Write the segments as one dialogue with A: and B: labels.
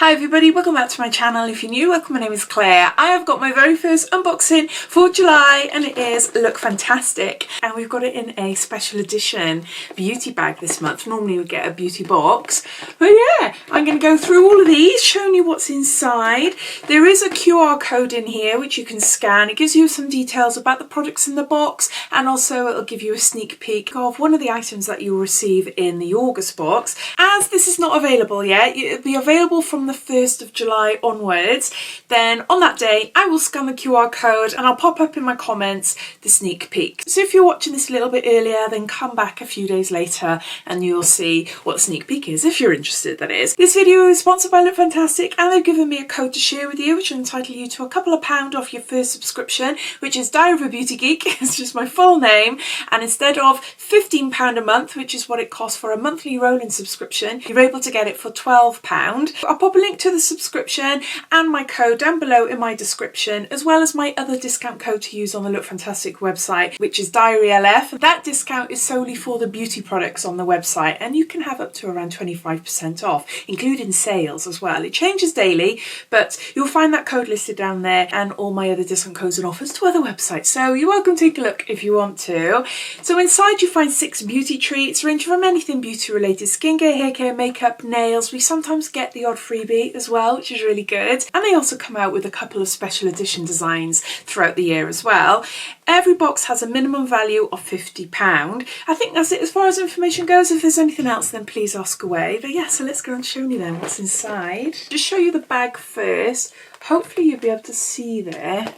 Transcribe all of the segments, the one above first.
A: Hi everybody, welcome back to my channel. If you're new, welcome, my name is Claire. I have got my very first unboxing for July and it is Lookfantastic, and we've got it in a special edition beauty bag this month. Normally we get a beauty box, but yeah, I'm going to go through all of these, showing you what's inside. There is a QR code in here which you can scan. It gives you some details about the products in the box, and also it'll give you a sneak peek of one of the items that you'll receive in the August box. As this is not available yet, it'll be available from the 1st of July onwards. Then on that day I will scan the QR code and I'll pop up in my comments the sneak peek. So if you're watching this a little bit earlier, then come back a few days later and you'll see what the sneak peek is, if you're interested, that is. This video is sponsored by Lookfantastic, and they've given me a code to share with you which will entitle you to a couple of pound off your first subscription, which is Diaryofabeautygeek. It's just my full name, and instead of £15 a month, which is what it costs for a monthly rolling subscription, you're able to get it for £12. I'll pop a link to the subscription and my code down below in my description, as well as my other discount code to use on the Lookfantastic website, which is DiaryLF. That discount is solely for the beauty products on the website, and you can have up to around 25% off, including sales as well. It changes daily, but you'll find that code listed down there and all my other discount codes and offers to other websites, so you're welcome to take a look if you want to. So inside you find 6 beauty treats, ranging from anything beauty related: skincare, hair care, makeup, nails. We sometimes get the odd freebie as well, which is really good, and they also come out with a couple of special edition designs throughout the year as well. Every box has a minimum value of £50. I think that's it as far as information goes. If there's anything else, then please ask away. But yeah, so let's go and show you then what's inside. Just show you the bag first. Hopefully you'll be able to see there,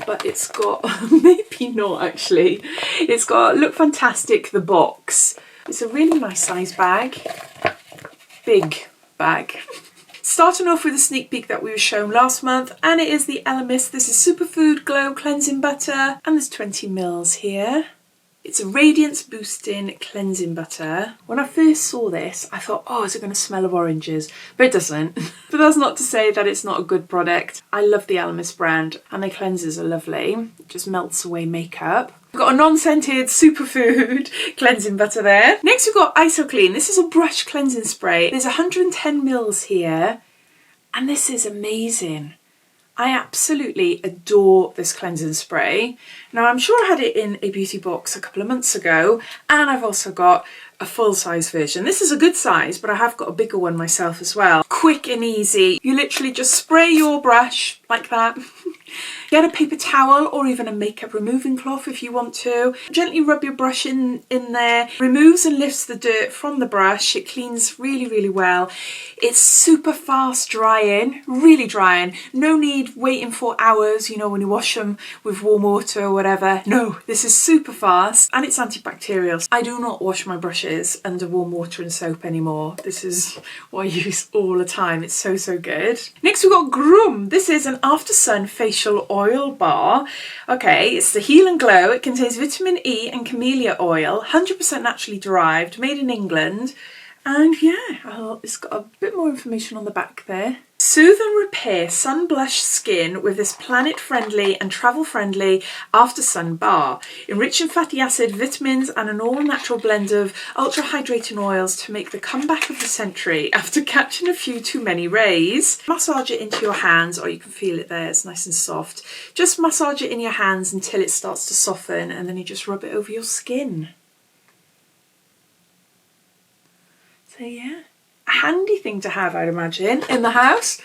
A: but it's got maybe not actually, it's got Lookfantastic the box. It's a really nice size bag, big bag. Starting off with a sneak peek that we were shown last month, and it is the Elemis. This is Superfood Glow Cleansing Butter, and there's 20ml here. It's a radiance boosting cleansing butter. When I first saw this, I thought, oh, is it going to smell of oranges? But it doesn't. But that's not to say that it's not a good product. I love the Elemis brand, and their cleansers are lovely. It just melts away makeup. We've got a non-scented superfood cleansing butter there. Next we've got IsoClean. This is a brush cleansing spray. There's 110ml here, and this is amazing. I absolutely adore this cleansing spray. Now, I'm sure I had it in a beauty box a couple of months ago, and I've also got a full-size version. This is a good size, but I have got a bigger one myself as well. Quick and easy. You literally just spray your brush like that. Get a paper towel or even a makeup removing cloth if you want to. Gently rub your brush in there. Removes and lifts the dirt from the brush. It cleans really, really well. It's super fast drying, really drying. No need waiting for hours, you know, when you wash them with warm water or whatever. No, this is super fast, and it's antibacterial. I do not wash my brushes under warm water and soap anymore. This is what I use all the time. It's so, so good. Next we've got Grum. This is an After Sun facial oil bar. Okay, it's the Heal and Glow. It contains vitamin E and camellia oil, 100% naturally derived, made in England. And yeah, it's got a bit more information on the back there. Soothe and repair sun blush skin with this planet-friendly and travel-friendly After Sun bar. Enriched in fatty acid, vitamins, and an all-natural blend of ultra-hydrating oils to make the comeback of the century after catching a few too many rays. Massage it into your hands, or you can feel it there, it's nice and soft. Just massage it in your hands until it starts to soften, and then you just rub it over your skin. So yeah, a handy thing to have, I'd imagine, in the house.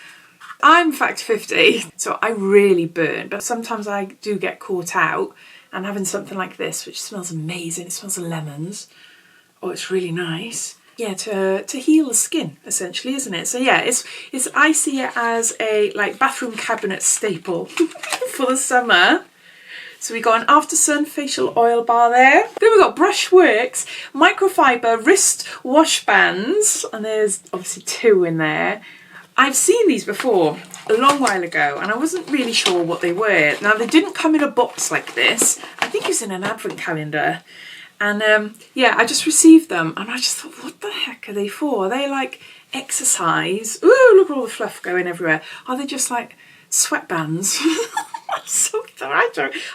A: I'm factor 50, so I really burn, but sometimes I do get caught out, and having something like this, which smells amazing, it smells of lemons. Oh, it's really nice. Yeah, to heal the skin, essentially, isn't it? So yeah, I see it as a like bathroom cabinet staple for the summer. So we got an After Sun facial oil bar there. Then we got Brushworks microfiber wrist wash bands, and there's obviously 2 in there. I've seen these before a long while ago, and I wasn't really sure what they were. Now, they didn't come in a box like this. I think it was in an advent calendar. And yeah, I just received them, and I just thought, what the heck are they for? Are they like exercise? Ooh, look at all the fluff going everywhere. Are they just like sweatbands?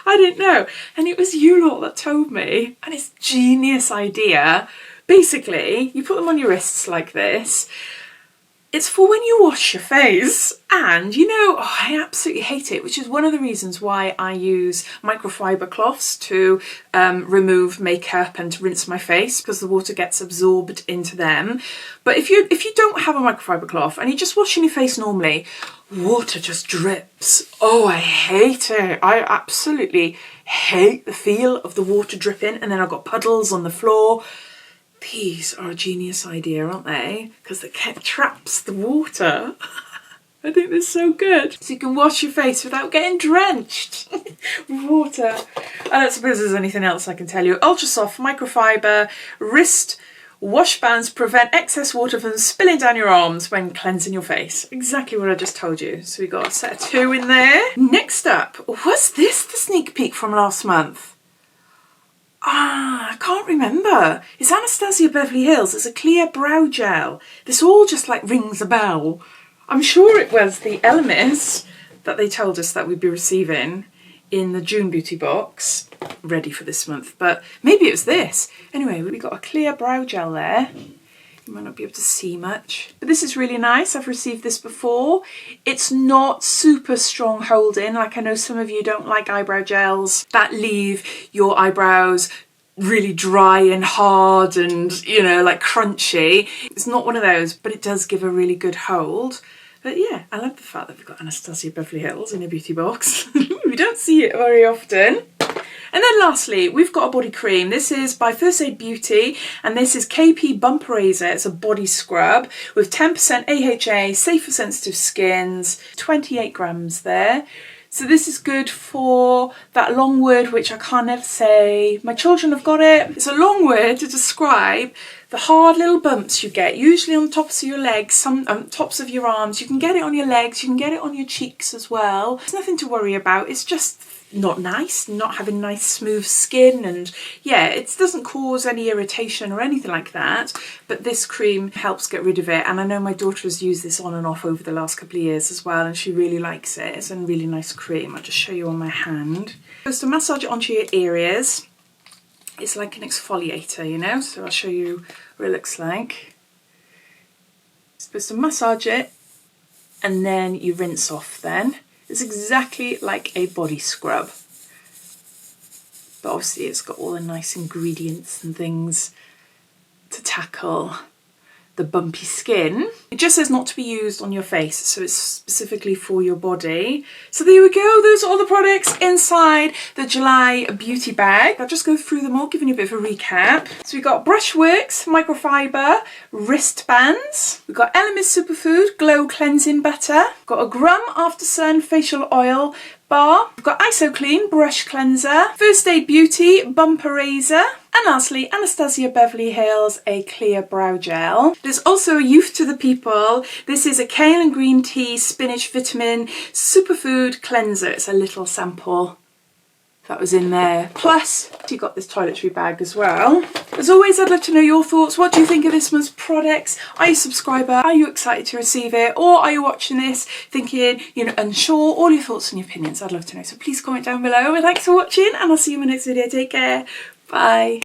A: I didn't know, and it was you lot that told me, and it's a genius idea. Basically, you put them on your wrists like this, It's for when you wash your face, and you know, I absolutely hate it, which is one of the reasons why I use microfiber cloths to remove makeup and to rinse my face, because the water gets absorbed into them. But if you don't have a microfiber cloth and you're just washing your face normally, water just drips. Oh, I hate it. I absolutely hate the feel of the water dripping, and then I've got puddles on the floor. These are a genius idea, aren't they? Because it traps the water. I think they're so good. So you can wash your face without getting drenched with water. I don't suppose there's anything else I can tell you. Ultra soft microfiber wrist wash bands prevent excess water from spilling down your arms when cleansing your face. Exactly what I just told you. So we got a set of 2 in there. Next up, was this the sneak peek from last month? I can't remember. It's Anastasia Beverly Hills. It's a clear brow gel. This all just like rings a bell. I'm sure it was the Elemis that they told us that we'd be receiving in the June beauty box, ready for this month, but maybe it was this. Anyway, we got a clear brow gel there. You might not be able to see much, but this is really nice. I've received this before. It's not super strong holding. Like, I know some of you don't like eyebrow gels that leave your eyebrows really dry and hard and, you know, like crunchy. It's not one of those, but it does give a really good hold. But yeah, I love the fact that we've got Anastasia Beverly Hills in a beauty box. We don't see it very often. And then lastly, we've got a body cream. This is by First Aid Beauty, and this is KP Bumperizer. It's a body scrub with 10% AHA, safe for sensitive skins, 28 grams there. So this is good for that long word which I can't ever say. My children have got it. It's a long word to describe the hard little bumps you get, usually on the tops of your legs, some tops of your arms. You can get it on your legs, you can get it on your cheeks as well. It's nothing to worry about. It's just not nice, not having nice smooth skin, and yeah, it doesn't cause any irritation or anything like that, but this cream helps get rid of it. And I know my daughter has used this on and off over the last couple of years as well, and she really likes it. It's a really nice cream. I'll just show you on my hand. Just to massage it onto your areas. It's like an exfoliator, you know, so I'll show you what it looks like. It's supposed to massage it and then you rinse off then. It's exactly like a body scrub, but obviously it's got all the nice ingredients and things to tackle the bumpy skin. It just says not to be used on your face, so it's specifically for your body. So there we go, those are all the products inside the July beauty bag. I'll just go through them all, giving you a bit of a recap. So we've got Brushworks microfiber wristbands. We've got Elemis Superfood Glow Cleansing Butter. We've got a Grum After Sun Facial Oil bar. We've got IsoClean Brush Cleanser, First Aid Beauty Bumperizer, and lastly Anastasia Beverly Hills a clear brow gel. There's also a Youth to the People. This is a kale and green tea spinach vitamin superfood cleanser. It's a little sample that was in there. Plus you got this toiletry bag as well. As always, I'd love to know your thoughts. What do you think of this month's products? Are you a subscriber? Are you excited to receive it? Or are you watching this thinking, you know, unsure? All your thoughts and your opinions, I'd love to know. So please comment down below. And thanks for watching, and I'll see you in my next video. Take care. Bye.